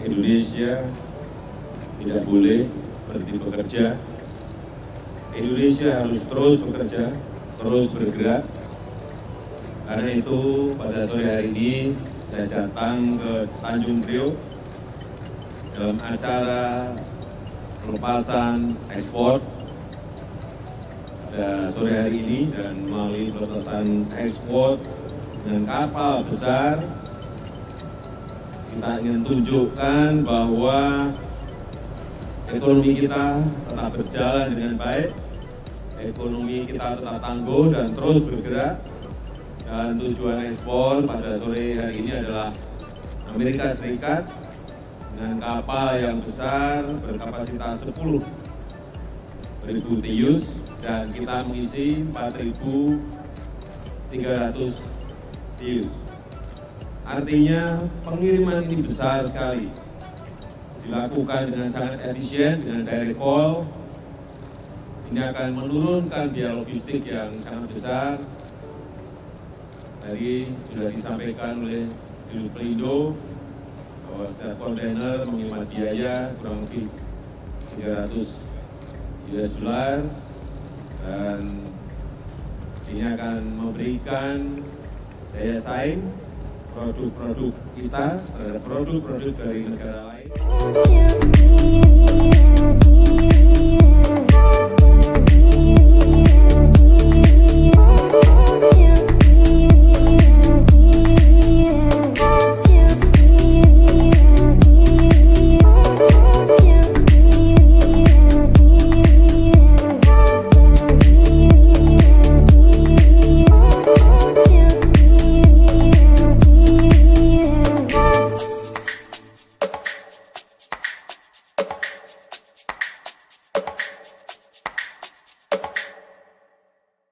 Indonesia tidak boleh berhenti bekerja. Indonesia harus terus bekerja, terus bergerak. Karena itu pada sore hari ini saya datang ke Tanjung Priok dalam acara pelepasan ekspor pada sore hari ini, dan melalui pelepasan ekspor dengan kapal besar kita ingin tunjukkan bahwa ekonomi kita tetap berjalan dengan baik, ekonomi kita tetap tangguh dan terus bergerak. Dan tujuan ekspor pada sore hari ini adalah Amerika Serikat dengan kapal yang besar berkapasitas 10.000 TEU dan kita mengisi 4.300 TEU. Artinya pengiriman ini besar sekali, dilakukan dengan sangat efisien dengan direct call. Ini akan menurunkan biaya logistik yang sangat besar. Tadi sudah disampaikan oleh Dirut Pelindo bahwa setiap kontainer menghemat biaya kurang lebih 300 US dollar, dan ini akan memberikan daya saing produk-produk kita terhadap produk-produk dari negara lain.